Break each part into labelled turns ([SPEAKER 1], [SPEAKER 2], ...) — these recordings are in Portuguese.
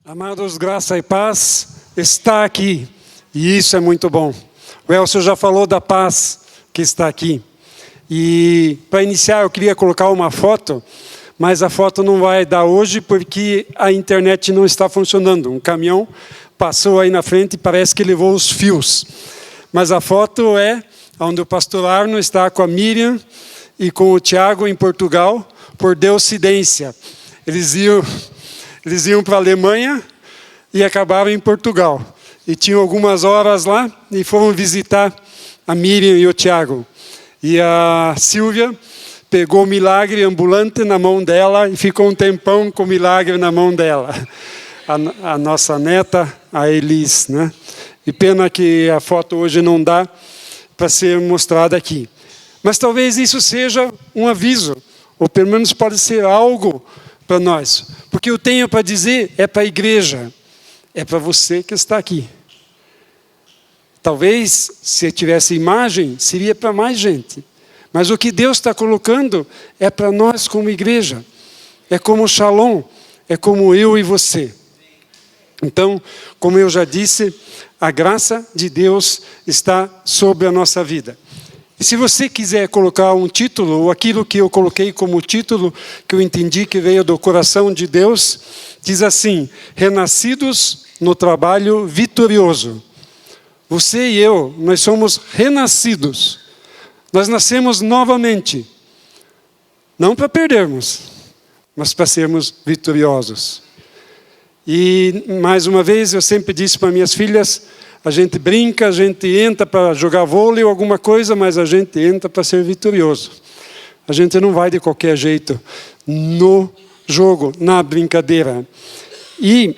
[SPEAKER 1] Amados, graça e paz está aqui, e isso é muito bom. O Elcio já falou da paz que está aqui. E para iniciar eu queria colocar uma foto, mas a foto não vai dar hoje porque a internet não está funcionando. Um caminhão passou aí na frente e parece que levou os fios. Mas a foto é onde o pastor Arno está com a Miriam e com o Tiago em Portugal, por deocidência. Eles iam para a Alemanha e acabaram em Portugal. E tinham algumas horas lá e foram visitar a Miriam e o Tiago. E a Silvia pegou o milagre ambulante na mão dela e ficou um tempão com o milagre na mão dela. A nossa neta, a Elis, né? E pena que a foto hoje não dá para ser mostrada aqui. Mas talvez isso seja um aviso, ou pelo menos pode ser algo para nós. Porque eu tenho para dizer é para a igreja, é para você que está aqui. Talvez, se tivesse imagem, seria para mais gente. Mas o que Deus está colocando é para nós como igreja. É como Shalom, é como eu e você. Então, como eu já disse, a graça de Deus está sobre a nossa vida. E se você quiser colocar um título, ou aquilo que eu coloquei como título, que eu entendi que veio do coração de Deus, diz assim: renascidos no trabalho vitorioso. Você e eu, nós somos renascidos. Nós nascemos novamente. Não para perdermos, mas para sermos vitoriosos. E, mais uma vez, eu sempre disse para minhas filhas, a gente brinca, a gente entra para jogar vôlei ou alguma coisa, mas a gente entra para ser vitorioso. A gente não vai de qualquer jeito no jogo, na brincadeira. E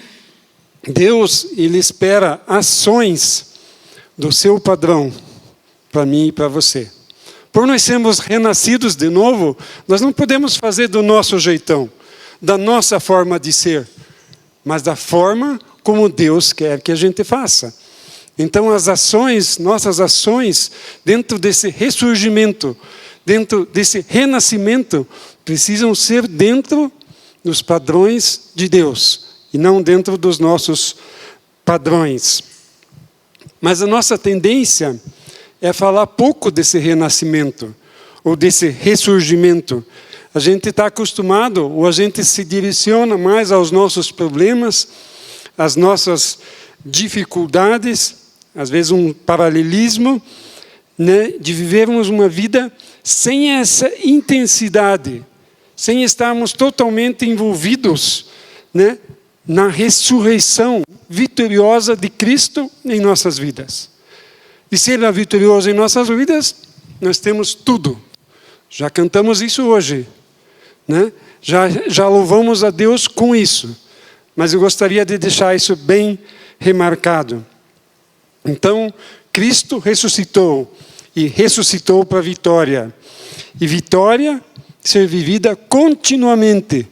[SPEAKER 1] Deus, Ele espera ações do seu padrão para mim e para você. Por nós sermos renascidos de novo, nós não podemos fazer do nosso jeitão, da nossa forma de ser, mas da forma como Deus quer que a gente faça. Então as ações, nossas ações, dentro desse ressurgimento, dentro desse renascimento, precisam ser dentro dos padrões de Deus, e não dentro dos nossos padrões. Mas a nossa tendência é falar pouco desse renascimento, ou desse ressurgimento. A gente está acostumado, ou a gente se direciona mais aos nossos problemas, às nossas dificuldades, às vezes um paralelismo, né, de vivermos uma vida sem essa intensidade, sem estarmos totalmente envolvidos, né, na ressurreição vitoriosa de Cristo em nossas vidas. E se Ele é vitorioso em nossas vidas, nós temos tudo. Já cantamos isso hoje, né? Já louvamos a Deus com isso. Mas eu gostaria de deixar isso bem remarcado. Então, Cristo ressuscitou, e ressuscitou para a vitória. E vitória ser vivida continuamente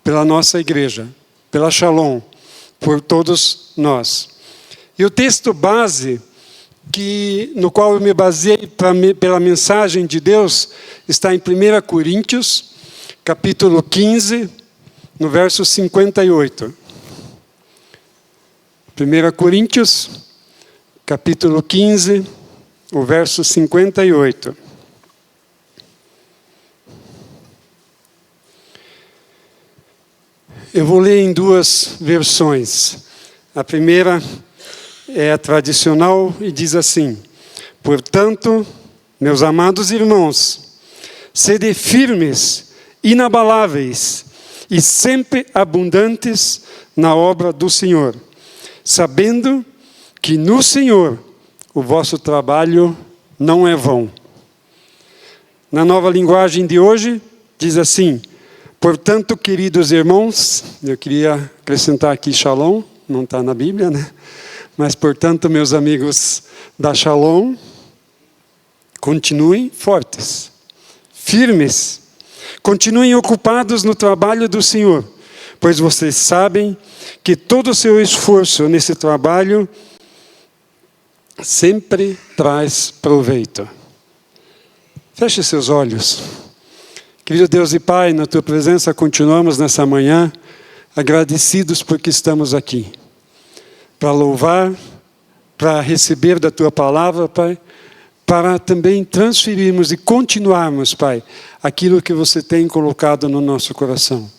[SPEAKER 1] pela nossa igreja, pela Shalom, por todos nós. E o texto base, no qual eu me baseei pela mensagem de Deus, está em 1 Coríntios, capítulo 15, no verso 58. 1 Coríntios, capítulo 15, o verso 58. Eu vou ler em duas versões. A primeira é a tradicional e diz assim: portanto, meus amados irmãos, sede firmes, inabaláveis e sempre abundantes na obra do Senhor, sabendo que no Senhor o vosso trabalho não é vão. Na nova linguagem de hoje, diz assim: portanto, queridos irmãos, eu queria acrescentar aqui Shalom, não está na Bíblia, né? Mas, portanto, meus amigos da Shalom, continuem fortes, firmes, continuem ocupados no trabalho do Senhor, pois vocês sabem que todo o seu esforço nesse trabalho sempre traz proveito. Feche seus olhos. Querido Deus e Pai, na Tua presença continuamos nessa manhã agradecidos porque estamos aqui, para louvar, para receber da Tua palavra, Pai, para também transferirmos e continuarmos, Pai, aquilo que você tem colocado no nosso coração.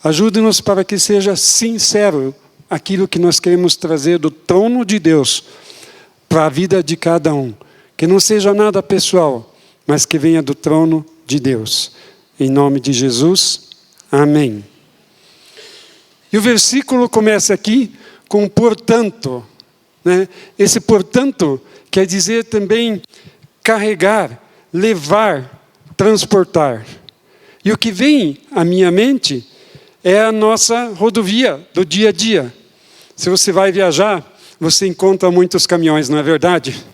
[SPEAKER 1] Ajude-nos para que seja sincero aquilo que nós queremos trazer do trono de Deus para a vida de cada um. Que não seja nada pessoal, mas que venha do trono de Deus. Em nome de Jesus, amém. E o versículo começa aqui com portanto, né? Esse portanto quer dizer também carregar, levar, transportar. E o que vem à minha mente é a nossa rodovia do dia a dia. Se você vai viajar, você encontra muitos caminhões, não é verdade?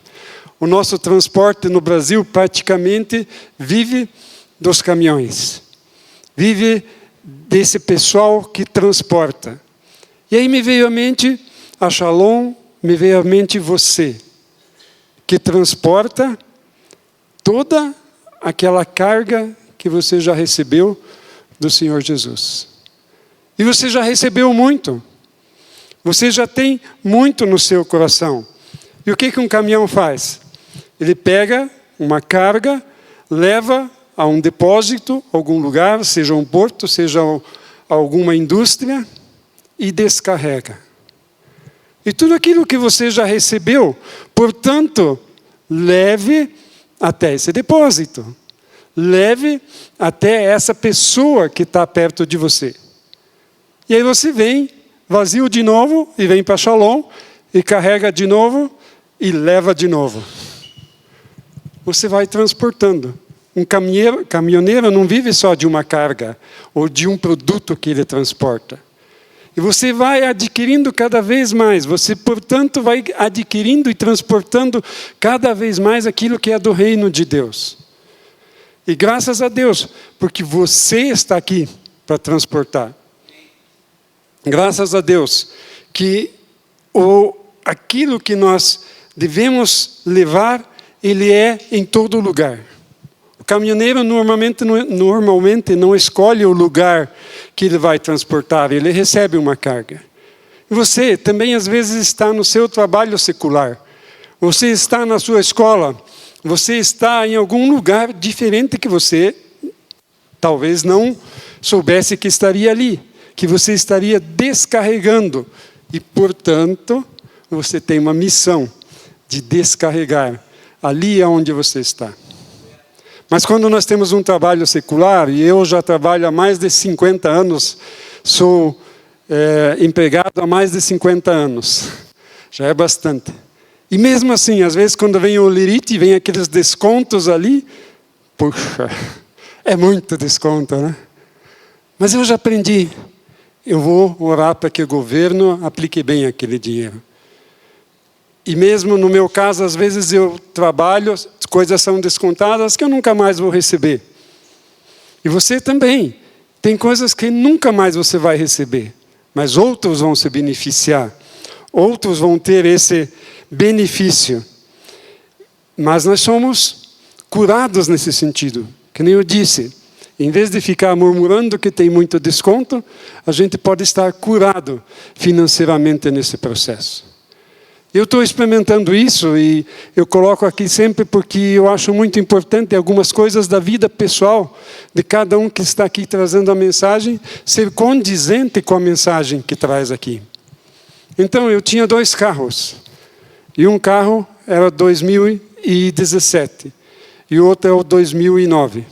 [SPEAKER 1] O nosso transporte no Brasil praticamente vive dos caminhões. Vive desse pessoal que transporta. E aí me veio à mente a Shalom, me veio à mente você, que transporta toda aquela carga que você já recebeu do Senhor Jesus. E você já recebeu muito. Você já tem muito no seu coração. E o que um caminhão faz? Ele pega uma carga, leva a um depósito, algum lugar, seja um porto, seja alguma indústria, e descarrega. E tudo aquilo que você já recebeu, portanto, leve até esse depósito. Leve até essa pessoa que está perto de você. E aí você vem, vazio de novo, e vem para Shalom, e carrega de novo, e leva de novo. Você vai transportando. Um caminhoneiro não vive só de uma carga, ou de um produto que ele transporta. E você vai adquirindo cada vez mais. Você, portanto, vai adquirindo e transportando cada vez mais aquilo que é do reino de Deus. E graças a Deus, porque você está aqui para transportar. Graças a Deus, que aquilo que nós devemos levar, ele é em todo lugar. O caminhoneiro normalmente não escolhe o lugar que ele vai transportar, ele recebe uma carga. E você também às vezes está no seu trabalho secular, você está na sua escola, você está em algum lugar diferente que você talvez não soubesse que estaria ali, que você estaria descarregando. E, portanto, você tem uma missão de descarregar ali onde você está. Mas quando nós temos um trabalho secular, e eu já trabalho há mais de 50 anos, sou empregado há mais de 50 anos, já é bastante. E mesmo assim, às vezes quando vem o Lirite, vem aqueles descontos ali, puxa, é muito desconto, né? Mas eu já aprendi, eu vou orar para que o governo aplique bem aquele dinheiro. E mesmo no meu caso, às vezes eu trabalho, coisas são descontadas que eu nunca mais vou receber. E você também. Tem coisas que nunca mais você vai receber. Mas outros vão se beneficiar. Outros vão ter esse benefício. Mas nós somos curados nesse sentido. Que nem eu disse. Em vez de ficar murmurando que tem muito desconto, a gente pode estar curado financeiramente nesse processo. Eu estou experimentando isso e eu coloco aqui sempre porque eu acho muito importante algumas coisas da vida pessoal de cada um que está aqui trazendo a mensagem ser condizente com a mensagem que traz aqui. Então eu tinha 2 carros e um carro era 2017 e o outro é o 2009.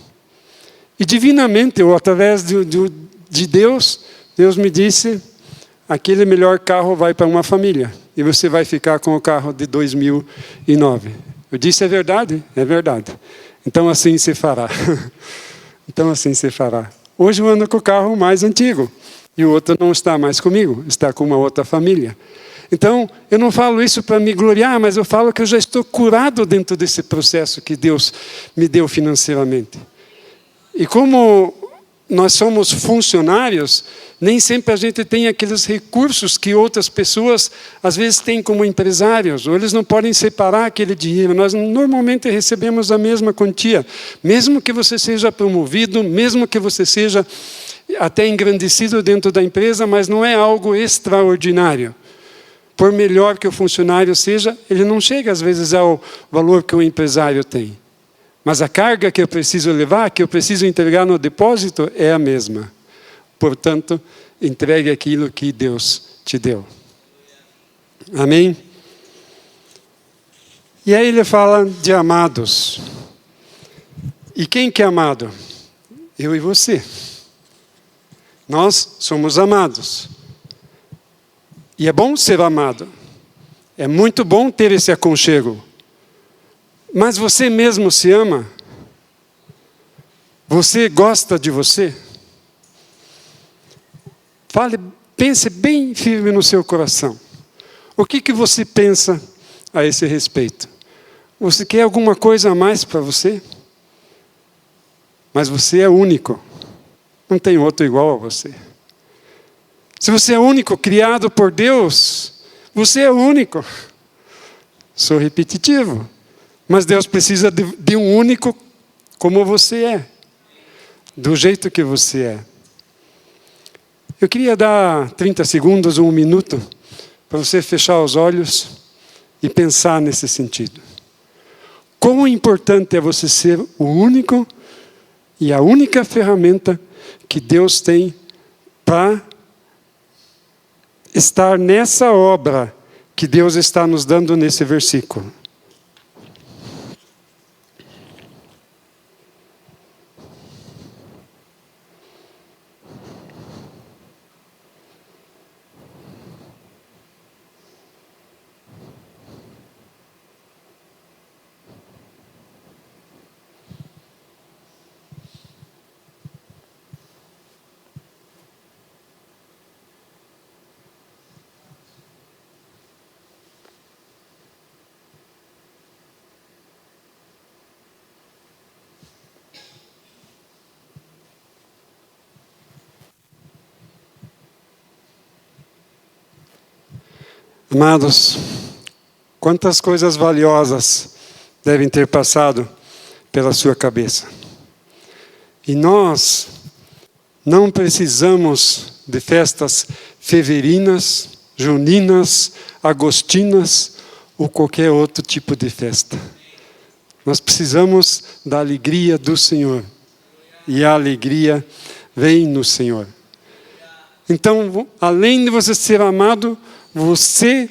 [SPEAKER 1] E divinamente, ou através de Deus, Deus me disse, aquele melhor carro vai para uma família. E você vai ficar com o carro de 2009. Eu disse, é verdade? É verdade. Então assim se fará. Então assim se fará. Hoje eu ando com o carro mais antigo. E o outro não está mais comigo. Está com uma outra família. Então, eu não falo isso para me gloriar, mas eu falo que eu já estou curado dentro desse processo que Deus me deu financeiramente. E como nós somos funcionários, nem sempre a gente tem aqueles recursos que outras pessoas, às vezes, têm como empresários, ou eles não podem separar aquele dinheiro. Nós normalmente recebemos a mesma quantia, mesmo que você seja promovido, mesmo que você seja até engrandecido dentro da empresa, mas não é algo extraordinário. Por melhor que o funcionário seja, ele não chega às vezes ao valor que o empresário tem. Mas a carga que eu preciso levar, que eu preciso entregar no depósito, é a mesma. Portanto, entregue aquilo que Deus te deu. Amém? E aí ele fala de amados. E quem que é amado? Eu e você. Nós somos amados. E é bom ser amado. É muito bom ter esse aconchego. Mas você mesmo se ama? Você gosta de você? Pense bem firme no seu coração. O que você pensa a esse respeito? Você quer alguma coisa a mais para você? Mas você é único. Não tem outro igual a você. Se você é único, criado por Deus, você é único. Sou repetitivo. Mas Deus precisa de um único como você é. Do jeito que você é. Eu queria dar 30 segundos ou 1 minuto para você fechar os olhos e pensar nesse sentido. Quão importante é você ser o único e a única ferramenta que Deus tem para estar nessa obra que Deus está nos dando nesse versículo. Amados, quantas coisas valiosas devem ter passado pela sua cabeça. E nós não precisamos de festas feverinas, juninas, agostinas ou qualquer outro tipo de festa. Nós precisamos da alegria do Senhor. E a alegria vem no Senhor. Então, além de você ser amado, você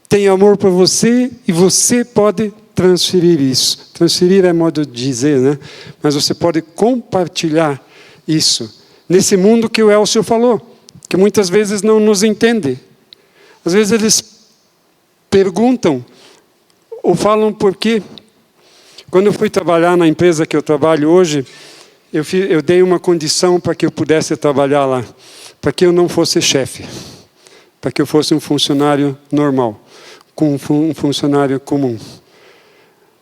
[SPEAKER 1] tem amor por você e você pode transferir isso. Transferir é modo de dizer, né? Mas você pode compartilhar isso. Nesse mundo que o Elcio falou, que muitas vezes não nos entende. Às vezes eles perguntam ou falam por quê. Quando eu fui trabalhar na empresa que eu trabalho hoje, eu dei uma condição para que eu pudesse trabalhar lá. Para que eu não fosse chefe. Para que eu fosse um funcionário normal, com um funcionário comum.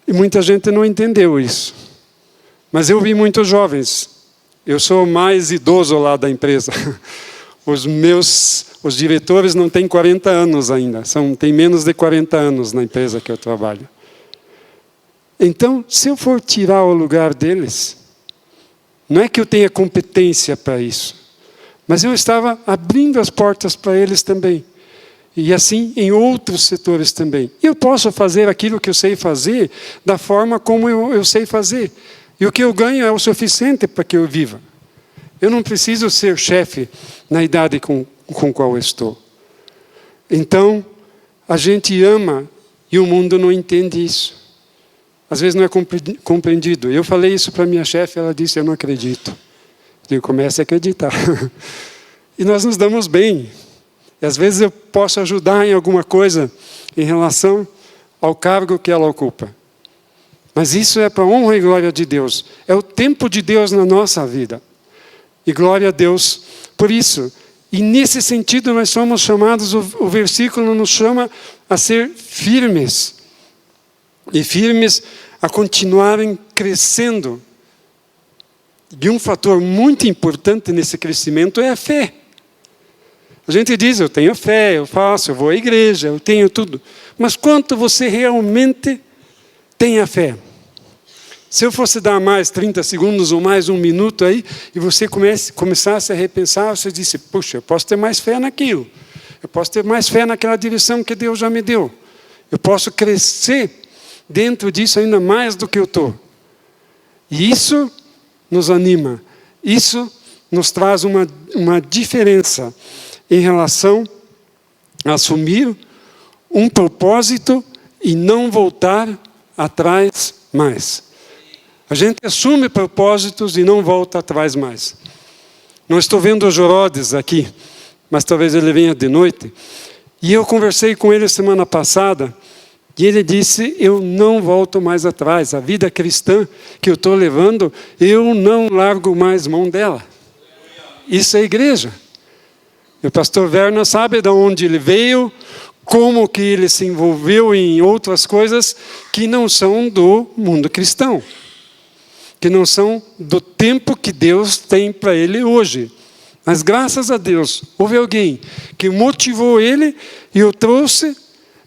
[SPEAKER 1] E muita gente não entendeu isso. Mas eu vi muitos jovens. Eu sou o mais idoso lá da empresa. Os diretores não têm 40 anos ainda. Tem menos de 40 anos na empresa que eu trabalho. Então, se eu for tirar o lugar deles, não é que eu tenha competência para isso. Mas eu estava abrindo as portas para eles também. E assim em outros setores também. Eu posso fazer aquilo que eu sei fazer da forma como eu sei fazer. E o que eu ganho é o suficiente para que eu viva. Eu não preciso ser chefe na idade com qual eu estou. Então, a gente ama e o mundo não entende isso. Às vezes não é compreendido. Eu falei isso para minha chefe, ela disse, eu não acredito. Eu começo a acreditar. E nós nos damos bem. E às vezes eu posso ajudar em alguma coisa em relação ao cargo que ela ocupa. Mas isso é para a honra e glória de Deus. É o tempo de Deus na nossa vida. E glória a Deus por isso. E nesse sentido nós somos chamados, o versículo nos chama a ser firmes. E firmes a continuarem crescendo. E um fator muito importante nesse crescimento é a fé. A gente diz, eu tenho fé, eu faço, eu vou à igreja, eu tenho tudo. Mas quanto você realmente tem a fé? Se eu fosse dar mais 30 segundos ou mais 1 minuto aí, e você começasse a repensar, você disse, puxa, eu posso ter mais fé naquilo. Eu posso ter mais fé naquela direção que Deus já me deu. Eu posso crescer dentro disso ainda mais do que eu estou. E isso nos anima. Isso nos traz uma diferença em relação a assumir um propósito e não voltar atrás mais. A gente assume propósitos e não volta atrás mais. Não estou vendo o Jorodes aqui, mas talvez ele venha de noite. E eu conversei com ele semana passada, e ele disse, eu não volto mais atrás. A vida cristã que eu estou levando, eu não largo mais mão dela. Isso é igreja. E o pastor Werner sabe de onde ele veio, como que ele se envolveu em outras coisas que não são do mundo cristão. Que não são do tempo que Deus tem para ele hoje. Mas graças a Deus, houve alguém que motivou ele e o trouxe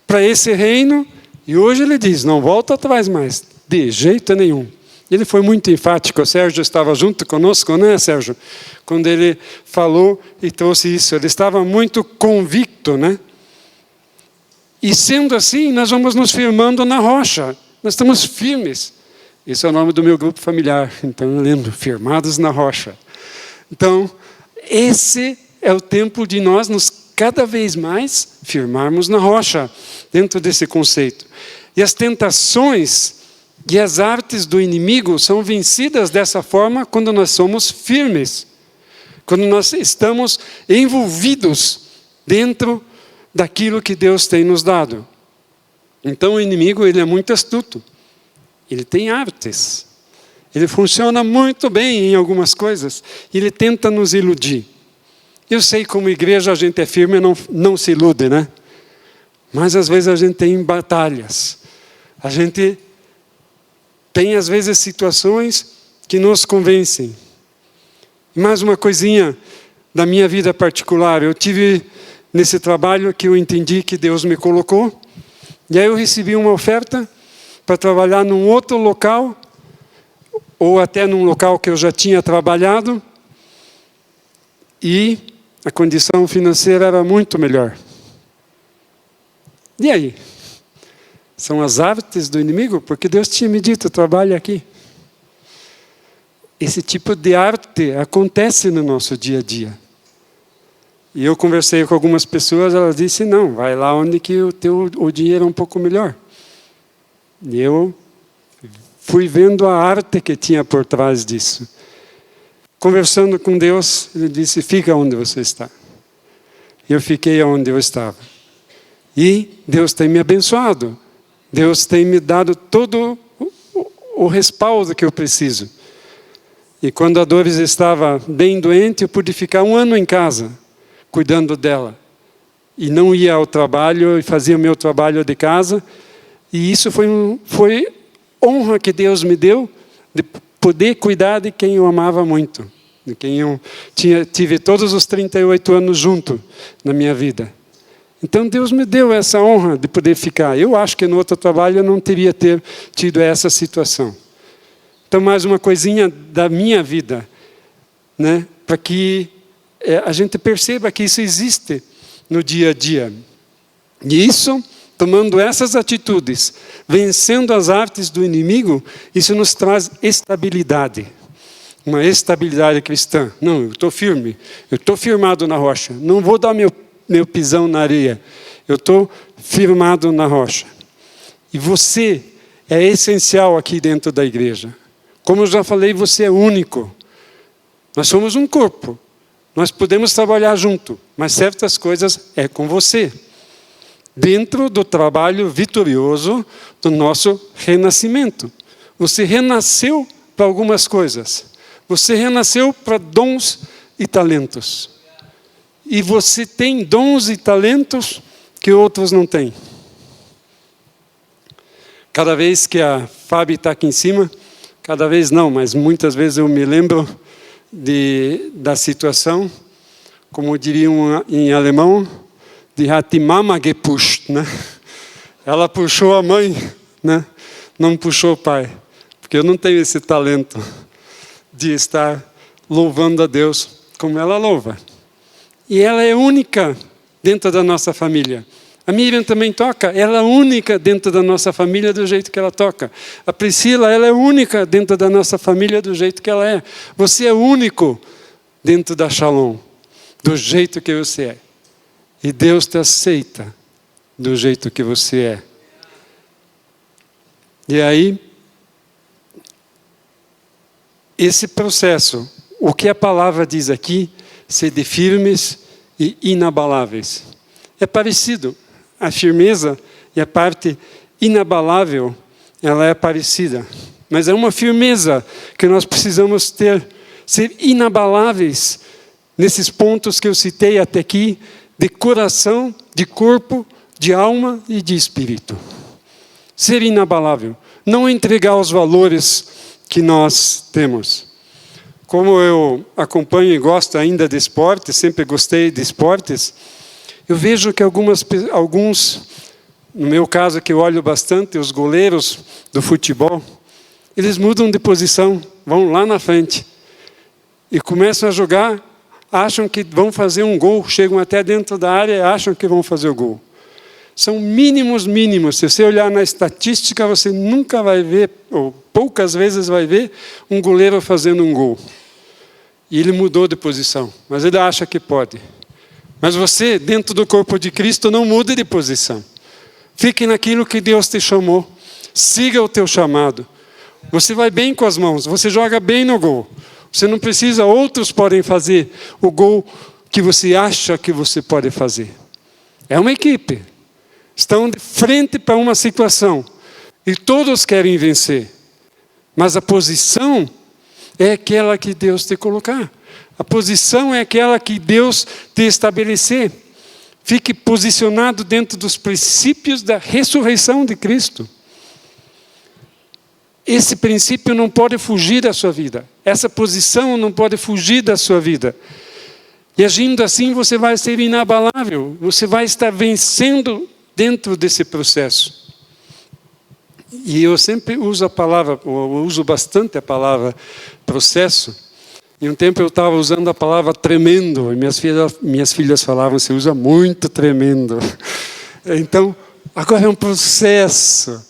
[SPEAKER 1] para esse reino. E hoje ele diz, não volta atrás mais, de jeito nenhum. Ele foi muito enfático, o Sérgio estava junto conosco, né, Sérgio? Quando ele falou e trouxe isso, ele estava muito convicto, né? E sendo assim, nós vamos nos firmando na rocha, nós estamos firmes. Esse é o nome do meu grupo familiar, então eu lembro, firmados na rocha. Então, esse é o tempo de nós nos cada vez mais firmarmos na rocha, dentro desse conceito. E as tentações e as artes do inimigo são vencidas dessa forma quando nós somos firmes. Quando nós estamos envolvidos dentro daquilo que Deus tem nos dado. Então o inimigo, ele é muito astuto. Ele tem artes. Ele funciona muito bem em algumas coisas. Ele tenta nos iludir. Eu sei como igreja a gente é firme e não se ilude, né? Mas às vezes a gente tem batalhas. A gente tem às vezes situações que nos convencem. E mais uma coisinha da minha vida particular. Eu tive nesse trabalho que eu entendi que Deus me colocou. E aí eu recebi uma oferta para trabalhar num outro local, ou até num local que eu já tinha trabalhado, e a condição financeira era muito melhor. E aí? São as artes do inimigo? Porque Deus tinha me dito, trabalhe aqui. Esse tipo de arte acontece no nosso dia a dia. E eu conversei com algumas pessoas, elas disseram, não, vai lá onde que o dinheiro é um pouco melhor. E eu fui vendo a arte que tinha por trás disso. Conversando com Deus, ele disse, fica onde você está. Eu fiquei onde eu estava. E Deus tem me abençoado. Deus tem me dado todo o respaldo que eu preciso. E quando a Doris estava bem doente, eu pude ficar 1 ano em casa, cuidando dela. E não ia ao trabalho, e fazia o meu trabalho de casa. E isso foi honra que Deus me deu, de poder cuidar de quem eu amava muito. De quem eu tive todos os 38 anos junto na minha vida. Então Deus me deu essa honra de poder ficar. Eu acho que no outro trabalho eu não teria tido essa situação. Então mais uma coisinha da minha vida, né? Para que a gente perceba que isso existe no dia a dia. E isso, tomando essas atitudes, vencendo as artes do inimigo, isso nos traz estabilidade. Uma estabilidade cristã. Não, eu estou firme. Eu estou firmado na rocha. Não vou dar meu pisão na areia. Eu estou firmado na rocha. E você é essencial aqui dentro da igreja. Como eu já falei, você é único. Nós somos um corpo. Nós podemos trabalhar junto, mas certas coisas é com você. Dentro do trabalho vitorioso do nosso renascimento. Você renasceu para algumas coisas. Você renasceu para dons e talentos. E você tem dons e talentos que outros não têm. Cada vez que a Fábio está aqui em cima, cada vez não, mas muitas vezes eu me lembro da situação, como diriam em alemão, de hat die Mama gepusht, né? Ela puxou a mãe, né? Não puxou o pai. porque eu não tenho esse talento de estar louvando a Deus como ela louva. E ela é única dentro da nossa família. A Miriam também toca, ela é única dentro da nossa família do jeito que ela toca. A Priscila, ela é única dentro da nossa família do jeito que ela é. Você é único dentro da Shalom, do jeito que você é. E Deus te aceita do jeito que você é. E aí, esse processo, o que a palavra diz aqui, sede firmes e inabaláveis. É parecido. A firmeza e a parte inabalável, ela é parecida. Mas é uma firmeza que nós precisamos ter, ser inabaláveis nesses pontos que eu citei até aqui, de coração, de corpo, de alma e de espírito. Ser inabalável. Não entregar os valores que nós temos. Como eu acompanho e gosto ainda de esportes, sempre gostei de esportes, eu vejo que alguns, no meu caso que eu olho bastante, os goleiros do futebol, eles mudam de posição, vão lá na frente e começam a jogar, acham que vão fazer um gol, chegam até dentro da área e acham que vão fazer o gol. São mínimos. Se você olhar na estatística, você nunca vai ver, ou poucas vezes vai ver, um goleiro fazendo um gol. E ele mudou de posição, mas ele acha que pode. Mas você, dentro do corpo de Cristo, não mude de posição. Fique naquilo que Deus te chamou. Siga o teu chamado. Você vai bem com as mãos, você joga bem no gol. Você não precisa, outros podem fazer o gol que você acha que você pode fazer. É uma equipe. Estão de frente para uma situação. E todos querem vencer. Mas a posição é aquela que Deus te colocar. A posição é aquela que Deus te estabelecer. Fique posicionado dentro dos princípios da ressurreição de Cristo. Esse princípio não pode fugir da sua vida. Essa posição não pode fugir da sua vida. E agindo assim, você vai ser inabalável. Você vai estar vencendo dentro desse processo. E eu sempre uso uso bastante a palavra processo. Em um tempo eu estava usando a palavra tremendo, e minhas filhas falavam, você usa muito tremendo. Então, agora é um processo,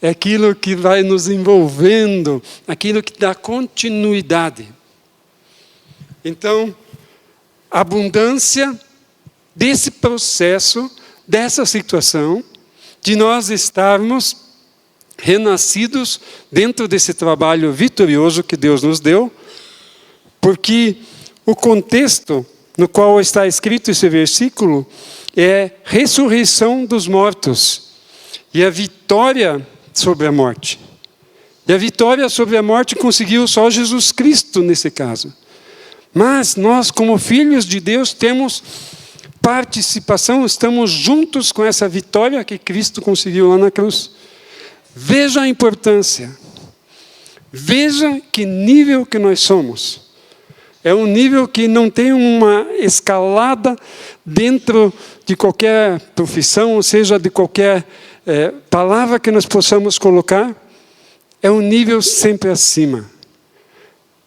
[SPEAKER 1] é aquilo que vai nos envolvendo, aquilo que dá continuidade. Então, a abundância desse processo, dessa situação, de nós estarmos renascidos dentro desse trabalho vitorioso que Deus nos deu, porque o contexto no qual está escrito esse versículo é ressurreição dos mortos e a vitória sobre a morte. E a vitória sobre a morte conseguiu só Jesus Cristo nesse caso. Mas nós, como filhos de Deus, temos participação, estamos juntos com essa vitória que Cristo conseguiu lá na cruz. Veja a importância. Veja que nível que nós somos. É um nível que não tem uma escalada dentro de qualquer profissão, ou seja, de qualquer palavra que nós possamos colocar. É um nível sempre acima.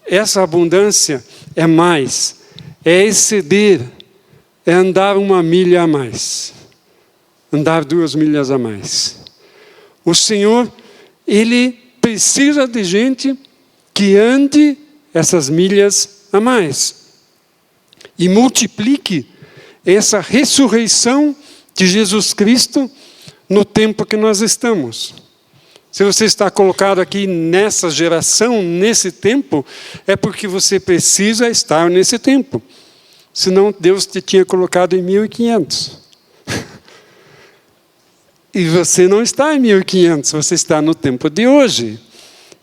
[SPEAKER 1] Essa abundância é mais, é exceder, é andar 1 milha a mais, andar 2 milhas a mais. O Senhor, Ele precisa de gente que ande essas milhas a mais. E multiplique essa ressurreição de Jesus Cristo no tempo que nós estamos. Se você está colocado aqui nessa geração, nesse tempo, é porque você precisa estar nesse tempo. Senão Deus te tinha colocado em 1500. E você não está em 1500, você está no tempo de hoje.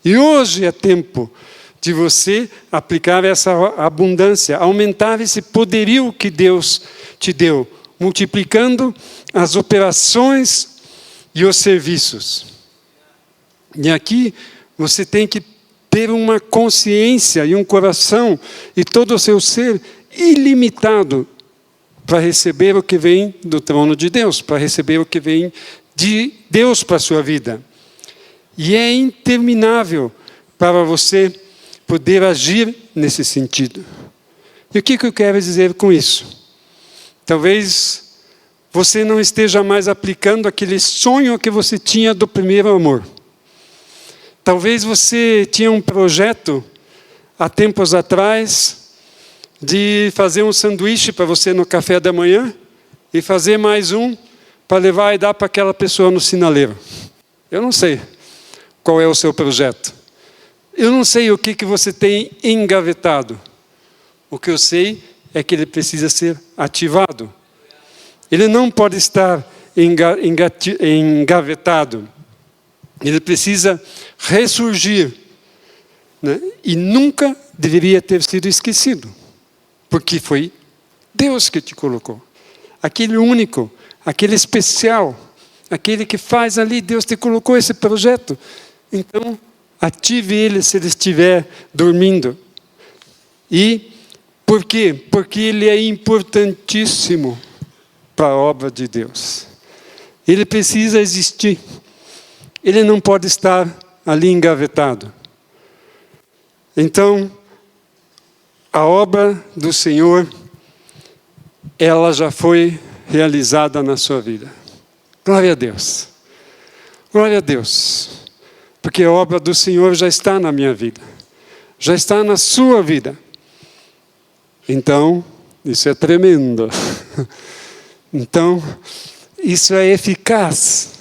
[SPEAKER 1] E hoje é tempo de você aplicar essa abundância, aumentar esse poderio que Deus te deu, multiplicando as operações e os serviços. E aqui você tem que ter uma consciência e um coração e todo o seu ser ilimitado para receber o que vem do trono de Deus, para receber o que vem de Deus para a sua vida. E é interminável para você poder agir nesse sentido. E o que eu quero dizer com isso? Talvez você não esteja mais aplicando aquele sonho que você tinha do primeiro amor. Talvez você tinha um projeto, há tempos atrás, de fazer um sanduíche para você no café da manhã e fazer mais um para levar e dar para aquela pessoa no sinaleiro. Eu não sei qual é o seu projeto. Eu não sei o que você tem engavetado. O que eu sei é que ele precisa ser ativado. Ele não pode estar engavetado. Ele precisa ressurgir, né? E nunca deveria ter sido esquecido. Porque foi Deus que te colocou. Aquele único, aquele especial, aquele que faz ali, Deus te colocou esse projeto. Então, ative ele se ele estiver dormindo. E por quê? Porque ele é importantíssimo para a obra de Deus. Ele precisa existir. Ele não pode estar ali engavetado. Então, a obra do Senhor, ela já foi realizada na sua vida. Glória a Deus. Glória a Deus. Porque a obra do Senhor já está na minha vida. Já está na sua vida. Então, isso é tremendo. Então, isso é eficaz.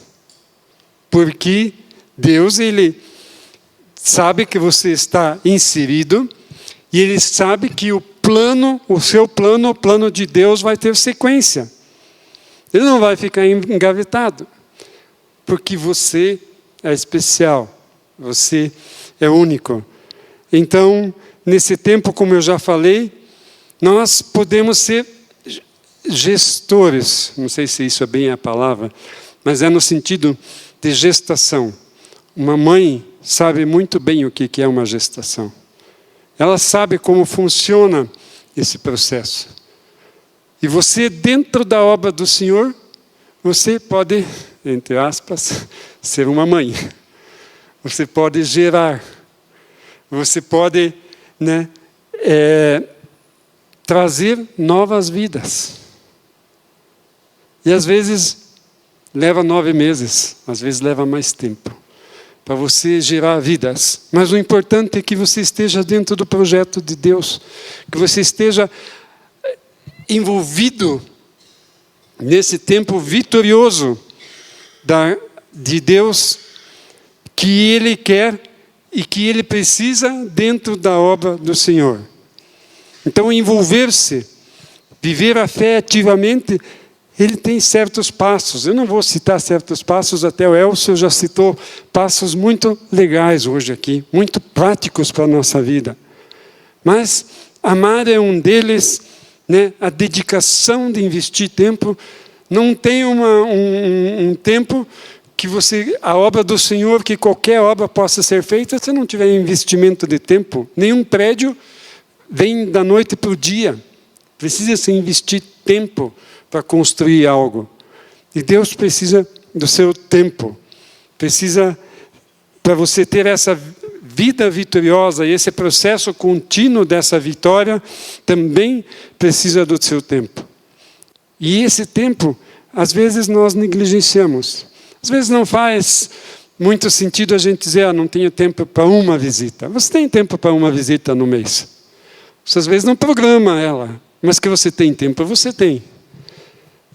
[SPEAKER 1] Porque Deus, Ele sabe que você está inserido e Ele sabe que o seu plano, o plano de Deus vai ter sequência. Ele não vai ficar engavetado. Porque você é especial. Você é único. Então, nesse tempo, como eu já falei, nós podemos ser gestores. Não sei se isso é bem a palavra, mas é no sentido de gestação. Uma mãe sabe muito bem o que é uma gestação. Ela sabe como funciona esse processo. E você, dentro da obra do Senhor, você pode, entre aspas, ser uma mãe. Você pode gerar. Você pode, né, trazer novas vidas. E às vezes leva 9 meses, às vezes leva mais tempo, para você gerar vidas. Mas o importante é que você esteja dentro do projeto de Deus, que você esteja envolvido nesse tempo vitorioso de Deus, que Ele quer e que Ele precisa dentro da obra do Senhor. Então, envolver-se, viver a fé ativamente, ele tem certos passos. Eu não vou citar certos passos, até o Elcio já citou passos muito legais hoje aqui, muito práticos para a nossa vida. Mas amar é um deles, né? A dedicação de investir tempo. Não tem um tempo que a obra do Senhor, que qualquer obra possa ser feita, se não tiver investimento de tempo. Nenhum prédio vem da noite para o dia. Precisa-se investir tempo para construir algo. E Deus precisa do seu tempo. Precisa, para você ter essa vida vitoriosa e esse processo contínuo dessa vitória, também precisa do seu tempo. E esse tempo, às vezes nós negligenciamos. Às vezes não faz muito sentido a gente dizer, não tenho tempo para uma visita. Você tem tempo para uma visita no mês. Você às vezes não programa ela, mas que você tem tempo, você tem.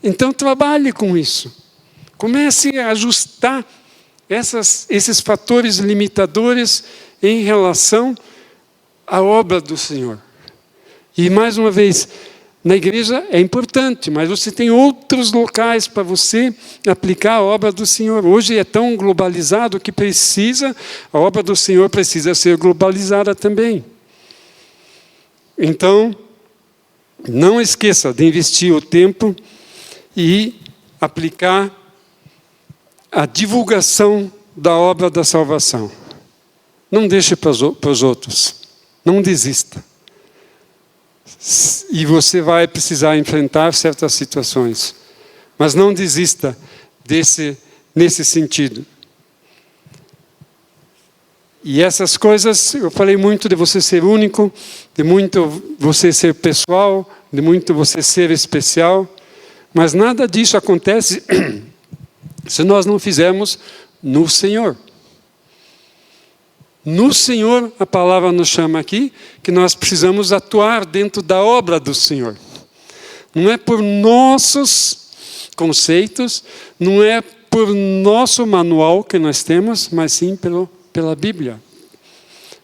[SPEAKER 1] Então trabalhe com isso. Comece a ajustar esses fatores limitadores em relação à obra do Senhor. E mais uma vez, na igreja é importante, mas você tem outros locais para você aplicar a obra do Senhor. Hoje é tão globalizado que a obra do Senhor precisa ser globalizada também. Então, não esqueça de investir o tempo e aplicar a divulgação da obra da salvação. Não deixe para os outros. Não desista. E você vai precisar enfrentar certas situações. Mas não desista nesse sentido. E essas coisas, eu falei muito de você ser único, de muito você ser pessoal, de muito você ser especial, mas nada disso acontece se nós não fizermos no Senhor. No Senhor, a palavra nos chama aqui, que nós precisamos atuar dentro da obra do Senhor. Não é por nossos conceitos, não é por nosso manual que nós temos, mas sim pela Bíblia,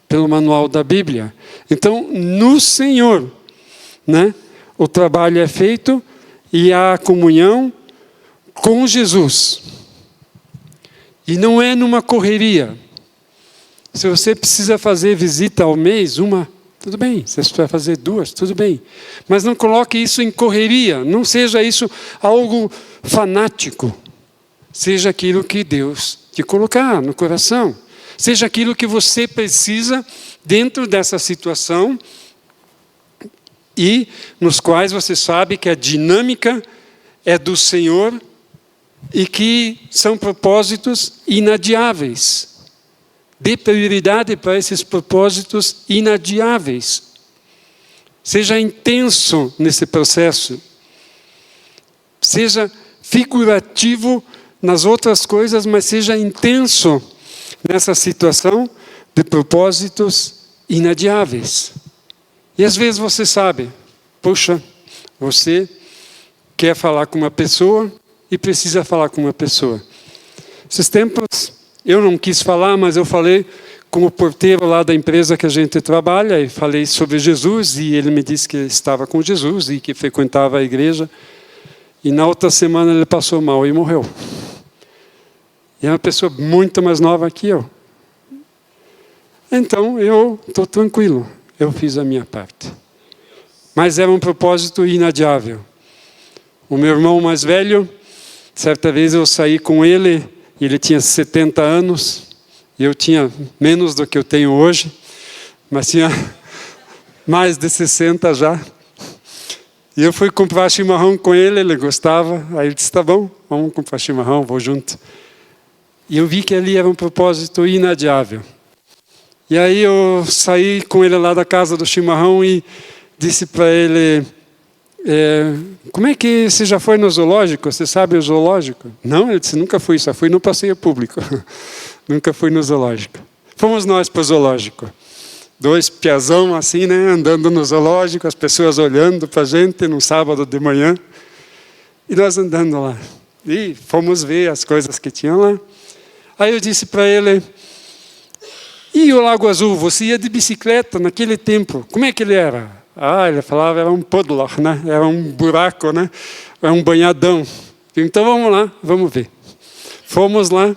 [SPEAKER 1] pelo manual da Bíblia. Então, no Senhor, né, o trabalho é feito e há comunhão com Jesus. E não é numa correria. Se você precisa fazer visita ao mês, tudo bem. Se você vai fazer 2, tudo bem. Mas não coloque isso em correria. Não seja isso algo fanático. Seja aquilo que Deus te colocar no coração. Seja aquilo que você precisa dentro dessa situação e nos quais você sabe que a dinâmica é do Senhor e que são propósitos inadiáveis. Dê prioridade para esses propósitos inadiáveis. Seja intenso nesse processo. Seja figurativo nas outras coisas, mas seja intenso nessa situação de propósitos inadiáveis. E às vezes você sabe, puxa, você quer falar com uma pessoa e precisa falar com uma pessoa. Esses tempos eu não quis falar, mas eu falei com o porteiro lá da empresa que a gente trabalha e falei sobre Jesus e ele me disse que estava com Jesus e que frequentava a igreja. E na outra semana ele passou mal e morreu. E é uma pessoa muito mais nova que eu. Então eu estou tranquilo, eu fiz a minha parte. Mas era um propósito inadiável. O meu irmão mais velho, certa vez eu saí com ele, ele tinha 70 anos, e eu tinha menos do que eu tenho hoje, mas tinha mais de 60 já. E eu fui comprar chimarrão com ele, ele gostava, aí ele disse, tá bom, vamos comprar chimarrão, vou junto. E eu vi que ali era um propósito inadiável. E aí eu saí com ele lá da casa do chimarrão e disse para ele, como é que você já foi no zoológico? Você sabe o zoológico? Não, ele disse, nunca fui, só fui no passeio público. Nunca fui no zoológico. Fomos nós para o zoológico. 2 piazão assim, né, andando no zoológico, as pessoas olhando para a gente num sábado de manhã. E nós andando lá. E fomos ver as coisas que tinham lá. Aí eu disse para ele, e o Lago Azul, você ia de bicicleta naquele tempo, como é que ele era? Ele falava, era um podloch, né? Era um buraco, né? Era um banhadão. Então vamos lá, vamos ver. Fomos lá,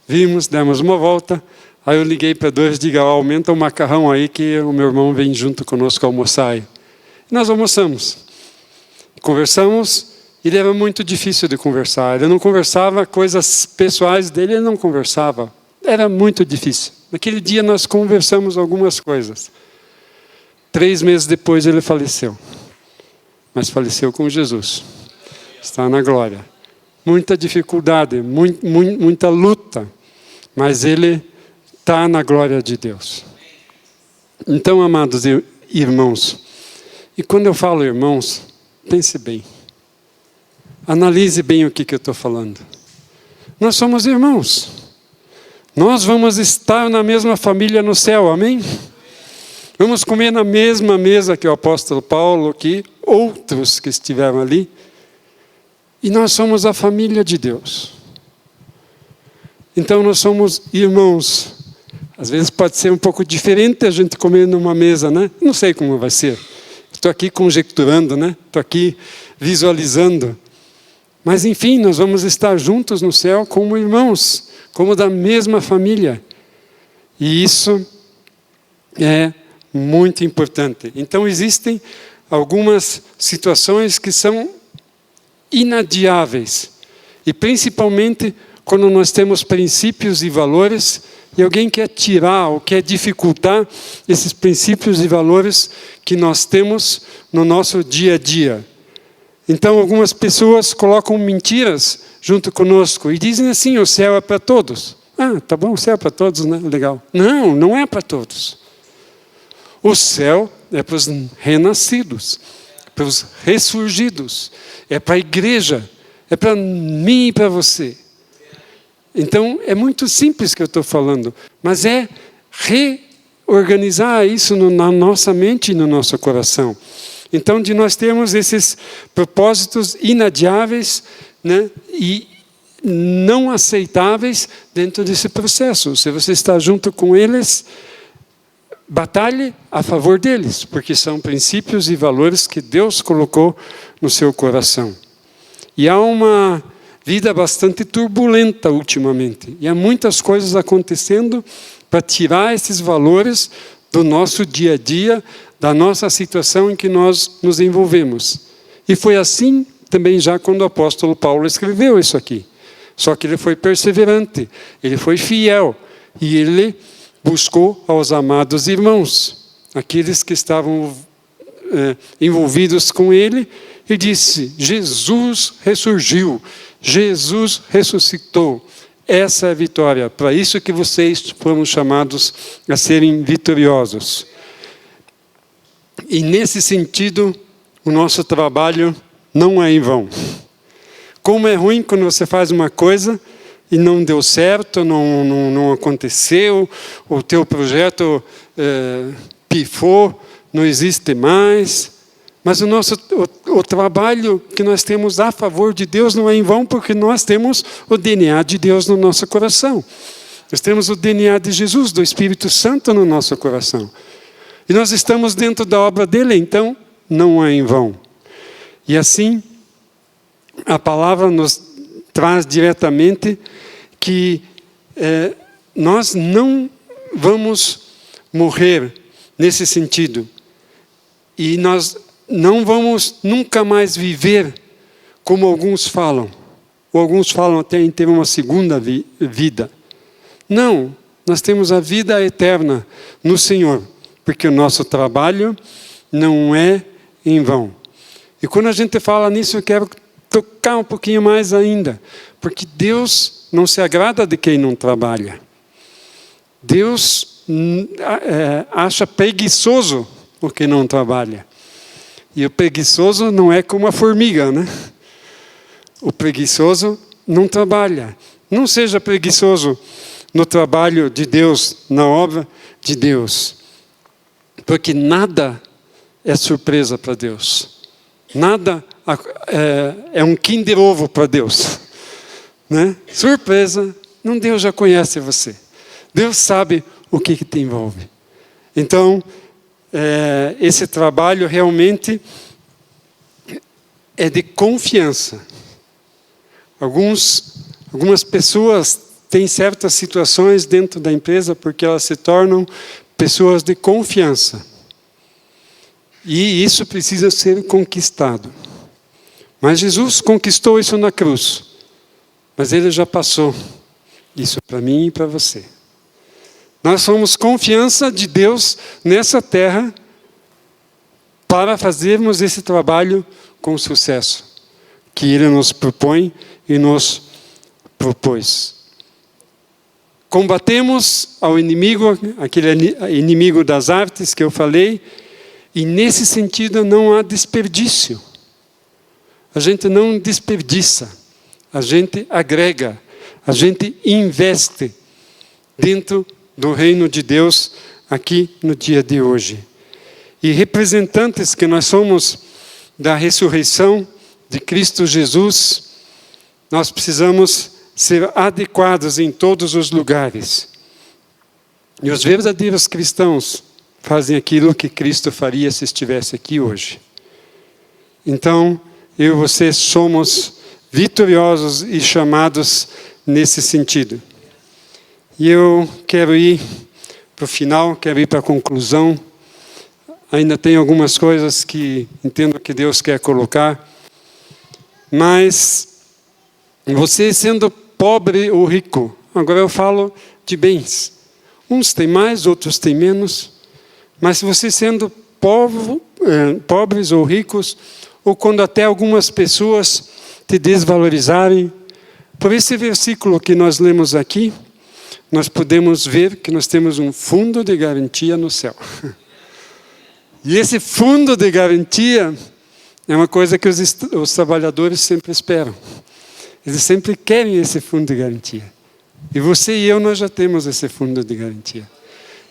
[SPEAKER 1] vimos, demos uma volta. Aí eu liguei para 2, diga, aumenta o macarrão aí que o meu irmão vem junto conosco almoçar aí. E nós almoçamos. Conversamos, ele era muito difícil de conversar. Ele não conversava, coisas pessoais dele, ele não conversava. Era muito difícil. Naquele dia nós conversamos algumas coisas. 3 meses depois ele faleceu. Mas faleceu com Jesus. Está na glória. Muita dificuldade, muita luta. Mas ele está na glória de Deus. Então, amados irmãos, e quando eu falo irmãos, pense bem. Analise bem o que eu estou falando. Nós somos irmãos. Nós vamos estar na mesma família no céu, amém? Vamos comer na mesma mesa que o apóstolo Paulo, que outros que estiveram ali. E nós somos a família de Deus. Então nós somos irmãos. Às vezes pode ser um pouco diferente a gente comer numa mesa, né? Não sei como vai ser. Estou aqui conjecturando, né? Estou aqui visualizando. Mas enfim, nós vamos estar juntos no céu como irmãos, como da mesma família. E isso é muito importante. Então existem algumas situações que são inadiáveis. E principalmente quando nós temos princípios e valores e alguém quer tirar ou quer dificultar esses princípios e valores que nós temos no nosso dia a dia. Então algumas pessoas colocam mentiras junto conosco e dizem assim, o céu é para todos. Ah, tá bom, o céu é para todos, né? Legal. Não, não é para todos. O céu é para os renascidos, para os ressurgidos, é para a igreja, é para mim e para você. Então, é muito simples que eu estou falando, mas é reorganizar isso na nossa mente e no nosso coração. Então, de nós termos esses propósitos inadiáveis, né, e não aceitáveis dentro desse processo. Se você está junto com eles, batalhe a favor deles, porque são princípios e valores que Deus colocou no seu coração. E há uma vida bastante turbulenta ultimamente. E há muitas coisas acontecendo para tirar esses valores do nosso dia a dia, da nossa situação em que nós nos envolvemos. E foi assim também já quando o apóstolo Paulo escreveu isso aqui. Só que ele foi perseverante, ele foi fiel e ele buscou aos amados irmãos, aqueles que estavam envolvidos com ele, e disse: Jesus ressurgiu, Jesus ressuscitou. Essa é a vitória, para isso que vocês foram chamados a serem vitoriosos. E nesse sentido, o nosso trabalho não é em vão. Como é ruim quando você faz uma coisa e não deu certo, não aconteceu, o teu projeto pifou, não existe mais. Mas o trabalho que nós temos a favor de Deus não é em vão, porque nós temos o DNA de Deus no nosso coração. Nós temos o DNA de Jesus, do Espírito Santo no nosso coração. E nós estamos dentro da obra dele, então não é em vão. E assim, a palavra nos traz diretamente que nós não vamos morrer nesse sentido. E nós não vamos nunca mais viver como alguns falam. Ou alguns falam até em ter uma segunda vida. Não, nós temos a vida eterna no Senhor. Porque o nosso trabalho não é em vão. E quando a gente fala nisso, eu quero tocar um pouquinho mais ainda. Porque Deus não se agrada de quem não trabalha. Deus acha preguiçoso o que não trabalha. E o preguiçoso não é como a formiga, né? O preguiçoso não trabalha. Não seja preguiçoso no trabalho de Deus, na obra de Deus. Porque nada é surpresa para Deus. Nada é um Kinder Ovo para Deus. Né? Surpresa, Deus já conhece você. Deus sabe o que te envolve. Então, esse trabalho realmente é de confiança. Algumas pessoas têm certas situações dentro da empresa porque elas se tornam pessoas de confiança. E isso precisa ser conquistado. Mas Jesus conquistou isso na cruz. Mas Ele já passou isso para mim e para você. Nós somos confiança de Deus nessa terra para fazermos esse trabalho com sucesso que Ele nos propõe e nos propôs. Combatemos ao inimigo, aquele inimigo das artes que eu falei, e nesse sentido não há desperdício. A gente não desperdiça, a gente agrega, a gente investe dentro do reino de Deus aqui no dia de hoje. E representantes que nós somos da ressurreição de Cristo Jesus, nós precisamos ser adequados em todos os lugares. E os verdadeiros cristãos fazem aquilo que Cristo faria se estivesse aqui hoje. Então, eu e você somos vitoriosos e chamados nesse sentido. E eu quero ir para o final, quero ir para a conclusão. Ainda tem algumas coisas que entendo que Deus quer colocar. Mas, você sendo pobre ou rico, agora eu falo de bens. Uns têm mais, outros têm menos. Mas você sendo pobres ou ricos, ou quando até algumas pessoas te desvalorizarem, por esse versículo que nós lemos aqui, nós podemos ver que nós temos um fundo de garantia no céu. E esse fundo de garantia é uma coisa que os trabalhadores sempre esperam. Eles sempre querem esse fundo de garantia. E você e eu, nós já temos esse fundo de garantia.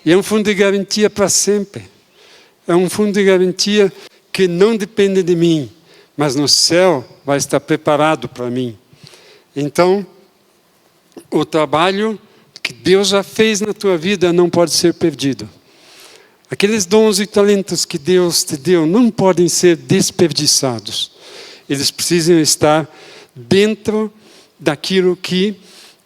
[SPEAKER 1] E é um fundo de garantia para sempre. É um fundo de garantia que não depende de mim, mas no céu vai estar preparado para mim. Então, o trabalho que Deus já fez na tua vida não pode ser perdido. Aqueles dons e talentos que Deus te deu não podem ser desperdiçados. Eles precisam estar dentro daquilo que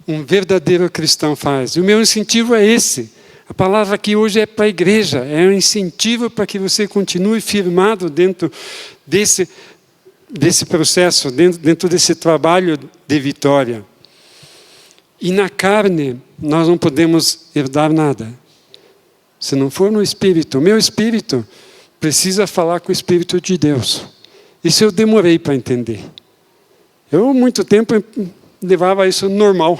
[SPEAKER 1] um verdadeiro cristão faz. E o meu incentivo é esse. A palavra aqui hoje é para a igreja. É um incentivo para que você continue firmado dentro desse processo, dentro desse trabalho de vitória. E na carne, nós não podemos herdar nada. Se não for no Espírito, o meu Espírito precisa falar com o Espírito de Deus. Isso eu demorei para entender. Eu, muito tempo, levava isso normal.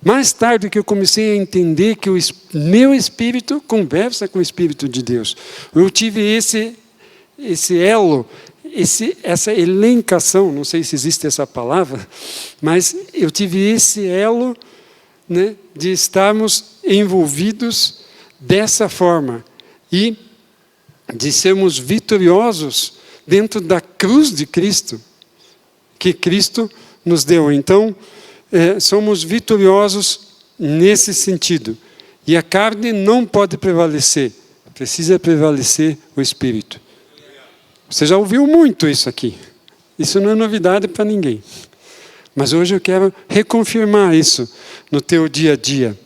[SPEAKER 1] Mais tarde que eu comecei a entender que o meu Espírito conversa com o Espírito de Deus. Eu tive esse elo, essa elencação, não sei se existe essa palavra, mas eu tive esse elo, né, de estarmos envolvidos dessa forma e de sermos vitoriosos dentro da cruz de Cristo, que Cristo nos deu. Então, somos vitoriosos nesse sentido. E a carne não pode prevalecer, precisa prevalecer o Espírito. Você já ouviu muito isso aqui. Isso não é novidade para ninguém. Mas hoje eu quero reconfirmar isso no teu dia a dia.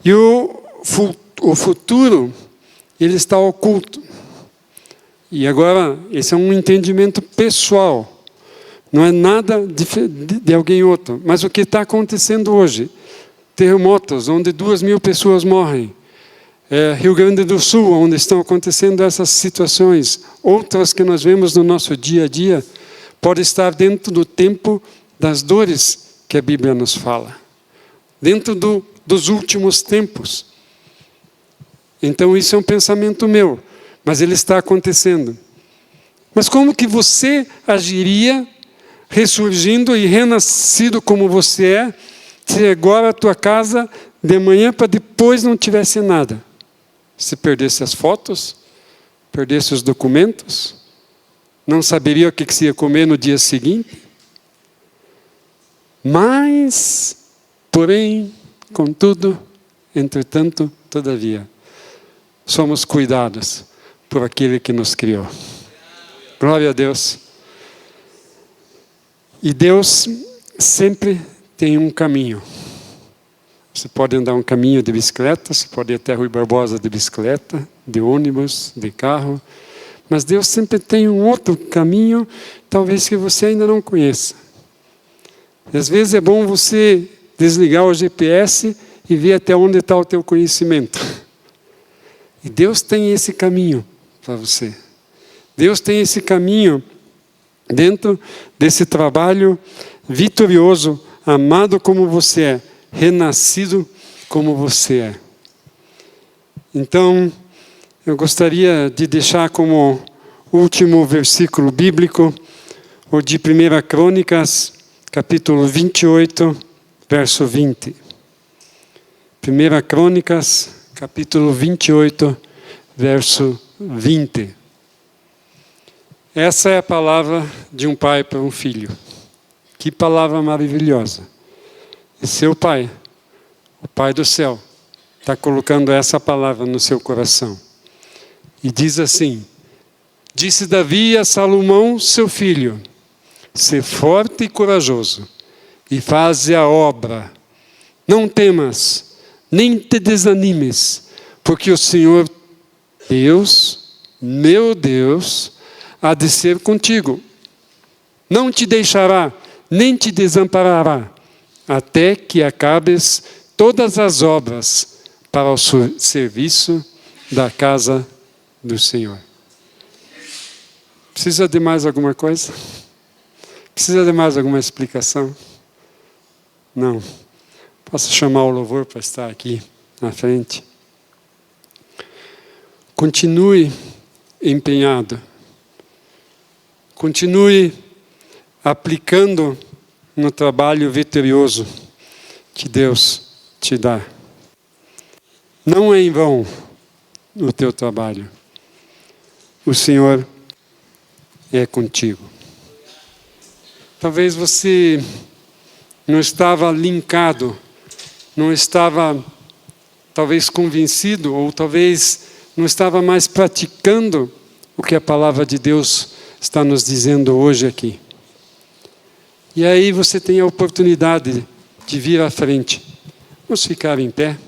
[SPEAKER 1] E o futuro, ele está oculto. E agora, esse é um entendimento pessoal. Não é nada de alguém outro. Mas o que está acontecendo hoje? Terremotos, onde 2.000 pessoas morrem. Rio Grande do Sul, onde estão acontecendo essas situações. Outras que nós vemos no nosso dia a dia, pode estar dentro do tempo das dores que a Bíblia nos fala. Dentro dos últimos tempos. Então isso é um pensamento meu, mas ele está acontecendo. Mas como que você agiria, ressurgindo e renascido como você é, se agora a tua casa, de manhã para depois, não tivesse nada? Se perdesse as fotos, perdesse os documentos, não saberia o que se ia comer no dia seguinte? Mas, porém, contudo, entretanto, todavia, somos cuidados por aquele que nos criou. Glória a Deus. E Deus sempre tem um caminho. Você pode andar um caminho de bicicleta, você pode ir até Rui Barbosa de bicicleta, de ônibus, de carro. Mas Deus sempre tem um outro caminho, talvez que você ainda não conheça. E às vezes é bom você desligar o GPS e ver até onde está o teu conhecimento. E Deus tem esse caminho para você. Deus tem esse caminho dentro desse trabalho vitorioso, amado como você é, renascido como você é. Então, eu gostaria de deixar como último versículo bíblico o de 1 Crônicas, capítulo 28, verso 20. 1 Crônicas, capítulo 28, verso 20. Essa é a palavra de um pai para um filho. Que palavra maravilhosa. E seu pai, o Pai do céu, está colocando essa palavra no seu coração. E diz assim: disse Davi a Salomão, seu filho, ser forte e corajoso, e faze a obra. Não temas, nem te desanimes, porque o Senhor Deus, meu Deus, há de ser contigo. Não te deixará, nem te desamparará, até que acabes todas as obras para o serviço da casa do Senhor. Precisa de mais alguma coisa? Precisa de mais alguma explicação? Não. Posso chamar o louvor para estar aqui na frente? Continue empenhado. Continue aplicando no trabalho vitorioso que Deus te dá. Não é em vão o teu trabalho. O Senhor é contigo. Talvez você não estava linkado, não estava talvez convencido, ou talvez não estava mais praticando o que a palavra de Deus está nos dizendo hoje aqui. E aí você tem a oportunidade de vir à frente. Vamos ficar em pé.